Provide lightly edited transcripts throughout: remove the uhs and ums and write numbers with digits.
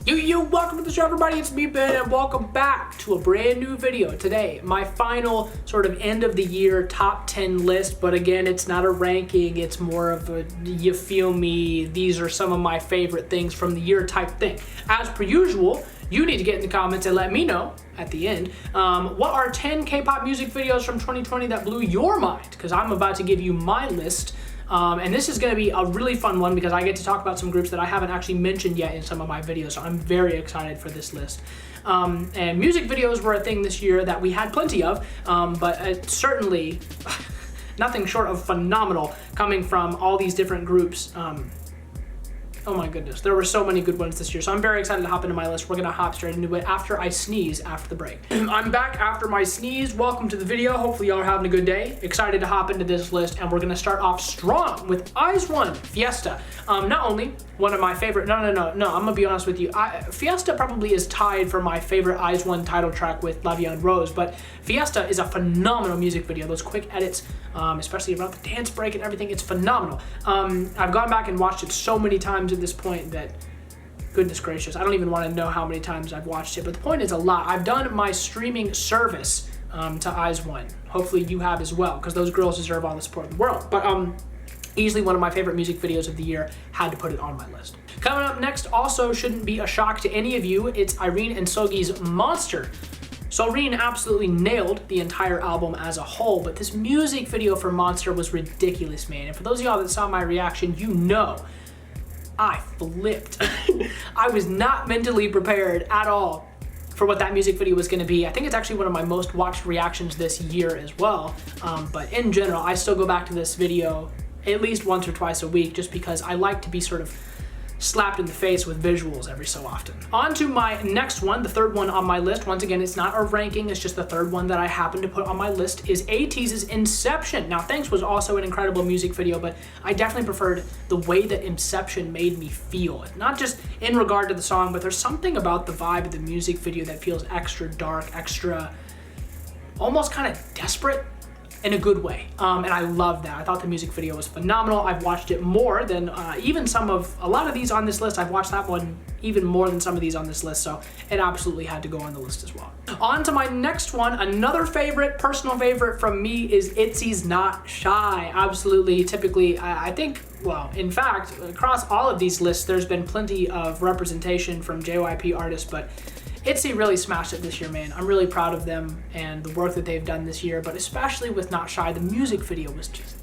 Welcome to the show, everybody. It's me, Ben, and welcome back to a brand new video. Today, my final sort of end of the year top 10 list, but again, it's not a ranking, it's more of a, you feel me, these are some of my favorite things from the year type thing. As per usual, you need to get in the comments and let me know at the end, what are 10 K-pop music videos from 2020 that blew your mind? Because I'm about to give you my list. And this is going to be a really fun one because I get to talk about some groups that I haven't actually mentioned yet in some of my videos, so I'm very excited for this list. And music videos were a thing this year that we had plenty of, but certainly nothing short of phenomenal coming from all these different groups. Oh my goodness, there were so many good ones this year, so I'm very excited to hop into my list. We're gonna hop straight into it after I sneeze after the break. I'm back after my sneeze. Welcome to the video. Hopefully y'all are having a good day. Excited to hop into this list, and we're gonna start off strong with IZ*ONE, Fiesta. Not only one of my favorite, no, I'm gonna be honest with you. Fiesta probably is tied for my favorite IZ*ONE title track with La Vie en Rose, but Fiesta is a phenomenal music video. Those quick edits, especially around the dance break and everything, it's phenomenal. I've gone back and watched it so many times at this point that, goodness gracious, I don't even want to know how many times I've watched it, but the point is a lot. I've done my streaming service to IZ*ONE. Hopefully you have as well, because those girls deserve all the support in the world. But easily one of my favorite music videos of the year, had to put it on my list. Coming up next also shouldn't be a shock to any of you. It's Irene and Seulgi's Monster. Irene absolutely nailed the entire album as a whole, but this music video for Monster was ridiculous, man. And for those of y'all that saw my reaction, you know I flipped. I was not mentally prepared at all for what that music video was going to be. I think it's actually one of my most watched reactions this year as well. But in general, I still go back to this video at least once or twice a week just because I like to be sort of slapped in the face with visuals every so often. On to my next one, the third one on my list. Once again, it's not a ranking, it's just the third one that I happen to put on my list, is ATEEZ's Inception. Now, Thanks was also an incredible music video, but I definitely preferred the way that Inception made me feel. Not just in regard to the song, but there's something about the vibe of the music video that feels extra dark, extra, almost kind of desperate, in a good way, and I love that. I thought the music video was phenomenal. I've watched it more than even a lot of these on this list. I've watched that one even more than some of these on this list, so it absolutely had to go on the list as well. On to my next one. Another favorite, personal favorite from me is ITZY's Not Shy. Absolutely, typically, I think, well, in fact, across all of these lists, there's been plenty of representation from JYP artists, but ITZY really smashed it this year, man. I'm really proud of them and the work that they've done this year, but especially with Not Shy, the music video was just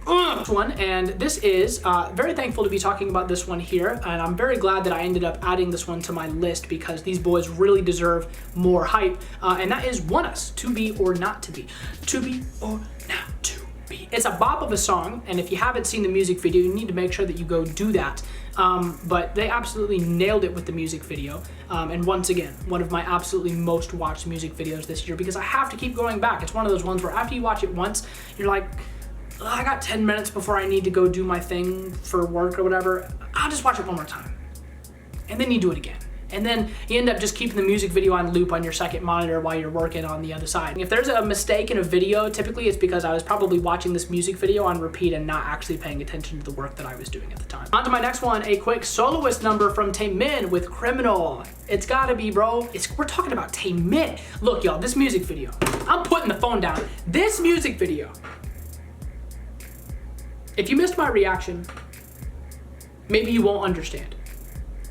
one. And this is very thankful to be talking about this one here, and I'm very glad that I ended up adding this one to my list because these boys really deserve more hype, and that is ONEUS, To Be or Not To Be. To Be or Not To Be. It's a bop of a song, and if you haven't seen the music video, you need to make sure that you go do that. But they absolutely nailed it with the music video, and once again, one of my absolutely most watched music videos this year because I have to keep going back. It's one of those ones where after you watch it once, you're like, I got 10 minutes before I need to go do my thing for work or whatever. I'll just watch it one more time, and then you do it again. And then you end up just keeping the music video on loop on your second monitor while you're working on the other side. If there's a mistake in a video, typically it's because I was probably watching this music video on repeat and not actually paying attention to the work that I was doing at the time. On to my next one, a quick soloist number from Taemin with Criminal. It's gotta be, bro. We're talking about Taemin. Look, y'all, this music video, I'm putting the phone down. This music video, if you missed my reaction, maybe you won't understand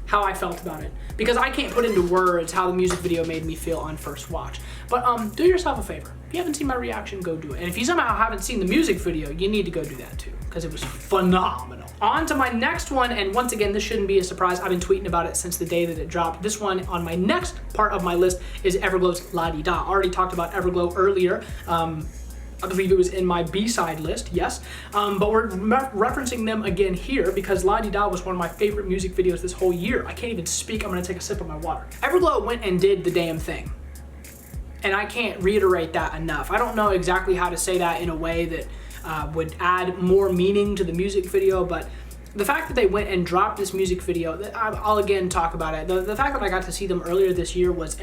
how I felt about it, because I can't put into words how the music video made me feel on first watch. But do yourself a favor. If you haven't seen my reaction, go do it. And if you somehow haven't seen the music video, you need to go do that too, because it was phenomenal. On to my next one, and once again, this shouldn't be a surprise. I've been tweeting about it since the day that it dropped. This one on my next part of my list is Everglow's La Di Da. I already talked about Everglow earlier. I believe it was in my B-side list, yes. But we're referencing them again here because La Di Da was one of my favorite music videos this whole year. I can't even speak, I'm gonna take a sip of my water. Everglow went and did the damn thing. And I can't reiterate that enough. I don't know exactly how to say that in a way that would add more meaning to the music video, but the fact that they went and dropped this music video, I'll again talk about it. The fact that I got to see them earlier this year was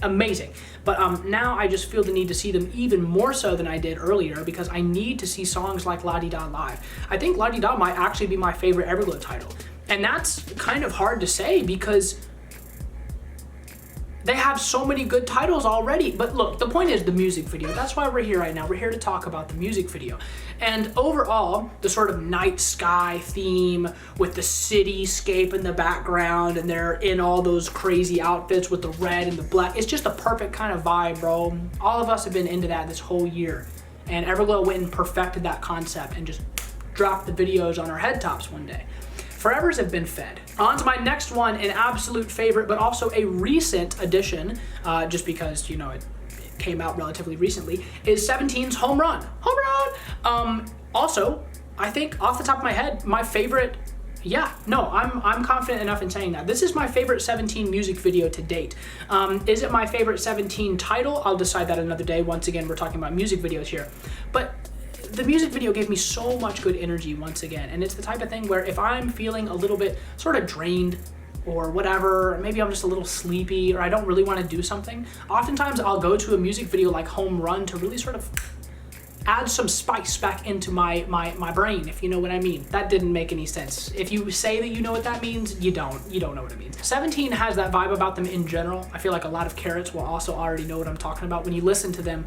amazing. But now I just feel the need to see them even more so than I did earlier because I need to see songs like La Di Da live. I think La Di Da might actually be my favorite Everglow title. And that's kind of hard to say because They have so many good titles already. But look, the point is the music video. That's why we're here right now. We're here to talk about the music video. And overall, the sort of night sky theme with the cityscape in the background, and they're in all those crazy outfits with the red and the black. It's just a perfect kind of vibe, bro. All of us have been into that this whole year. And Everglow went and perfected that concept and just dropped the videos on our head tops one day. Forevers have been fed. On to my next one, an absolute favorite, but also a recent addition, just because, you know, it came out relatively recently, is 17's Home Run. Home Run! Also, I think off the top of my head, my favorite, I'm confident enough in saying that. This is my favorite 17 music video to date. Is it my favorite 17 title? I'll decide that another day. Once again, we're talking about music videos here. But the music video gave me so much good energy once again, and it's the type of thing where if I'm feeling a little bit sort of drained or whatever, maybe I'm just a little sleepy or I don't really want to do something, oftentimes I'll go to a music video like Home Run to really sort of add some spice back into my brain, if you know what I mean. That didn't make any sense. If you say that you know what that means, you don't know what it means. 17 has that vibe about them in general. I feel like a lot of Carrots will also already know what I'm talking about. When you listen to them,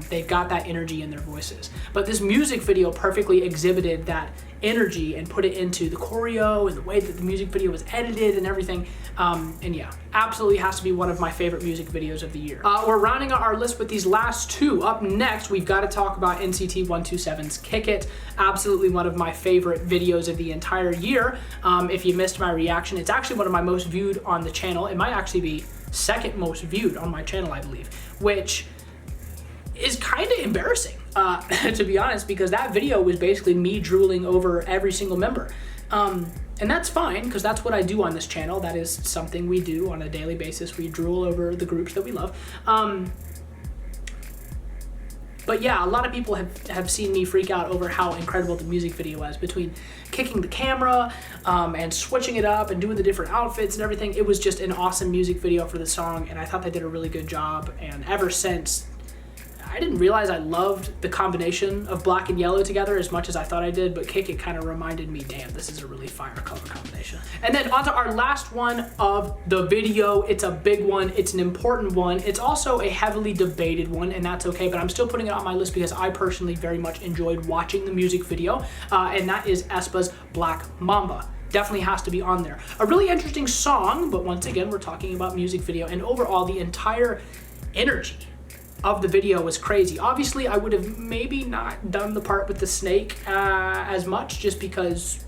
they've got that energy in their voices. But this music video perfectly exhibited that energy and put it into the choreo and the way that the music video was edited and everything. And yeah, absolutely has to be one of my favorite music videos of the year. We're rounding out our list with these last two. Up next, we've got to talk about NCT 127's Kick It. Absolutely one of my favorite videos of the entire year. If you missed my reaction, it's actually one of my most viewed on the channel. It might actually be second most viewed on my channel, I believe, which is kind of embarrassing, to be honest, because that video was basically me drooling over every single member. And that's fine, because that's what I do on this channel. That is something we do on a daily basis. We drool over the groups that we love. But yeah, a lot of people have seen me freak out over how incredible the music video was, between kicking the camera and switching it up and doing the different outfits and everything. It was just an awesome music video for the song, and I thought they did a really good job. And ever since, I didn't realize I loved the combination of black and yellow together as much as I thought I did, but Kick It kind of reminded me, damn, this is a really fire color combination. And then onto our last one of the video. It's a big one, it's an important one. It's also a heavily debated one, and that's okay, but I'm still putting it on my list because I personally very much enjoyed watching the music video, and that is aespa's Black Mamba. Definitely has to be on there. A really interesting song, but once again, we're talking about music video, and overall, the entire energy of the video was crazy. Obviously, I would have maybe not done the part with the snake as much, just because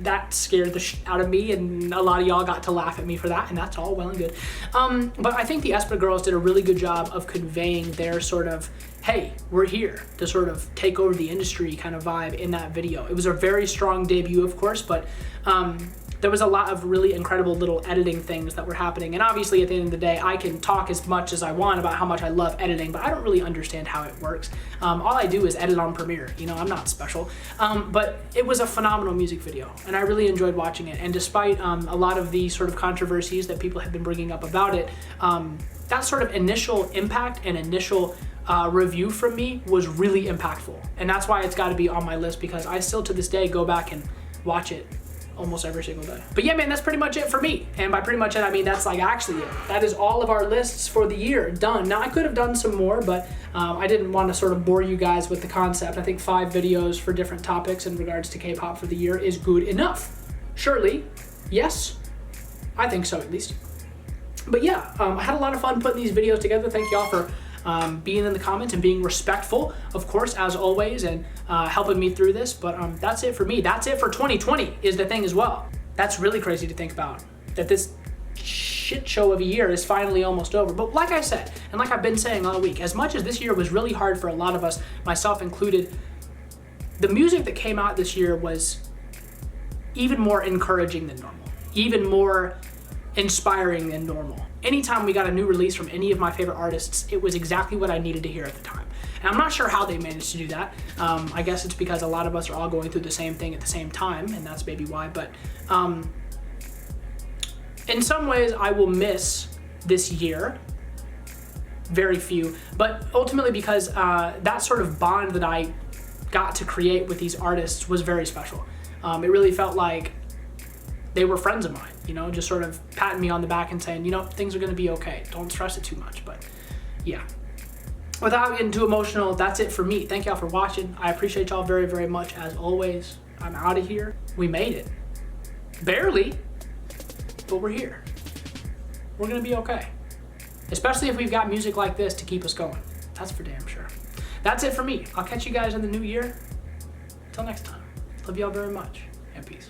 that scared the out of me, and a lot of y'all got to laugh at me for that, and that's all well and good. But I think the aespa girls did a really good job of conveying their sort of, hey, we're here to sort of take over the industry kind of vibe in that video. It was a very strong debut, of course, but there was a lot of really incredible little editing things that were happening. And obviously at the end of the day, I can talk as much as I want about how much I love editing, but I don't really understand how it works. All I do is edit on Premiere. You know, I'm not special. But it was a phenomenal music video, and I really enjoyed watching it. And despite a lot of the sort of controversies that people have been bringing up about it, that sort of initial impact and initial review from me was really impactful. And that's why it's got to be on my list, because I still to this day go back and watch it almost every single day. But yeah, man, that's pretty much it for me. And by pretty much it, I mean that's like actually it. That is all of our lists for the year done. Now, I could have done some more, but I didn't want to sort of bore you guys with the concept. I think 5 videos for different topics in regards to K-pop for the year is good enough. Surely, yes, I think so at least. But yeah, I had a lot of fun putting these videos together. Thank y'all for being in the comments and being respectful, of course, as always, and helping me through this. But that's it for me. That's it for 2020 is the thing as well. That's really crazy to think about, that this shit show of a year is finally almost over. But like I said, and like I've been saying all week, as much as this year was really hard for a lot of us, myself included, the music that came out this year was even more encouraging than normal, even more inspiring than normal. Anytime we got a new release from any of my favorite artists, it was exactly what I needed to hear at the time. And I'm not sure how they managed to do that. I guess it's because a lot of us are all going through the same thing at the same time, and that's maybe why. But in some ways, I will miss this year. Very few. But ultimately because that sort of bond that I got to create with these artists was very special. It really felt like they were friends of mine. you know, just sort of patting me on the back and saying, you know, things are going to be okay. Don't stress it too much. But yeah, without getting too emotional, that's it for me. Thank y'all for watching. I appreciate y'all very, very much as always. I'm out of here. We made it. Barely, but we're here. We're going to be okay. Especially if we've got music like this to keep us going. That's for damn sure. That's it for me. I'll catch you guys in the new year. Until next time. Love y'all very much, and peace.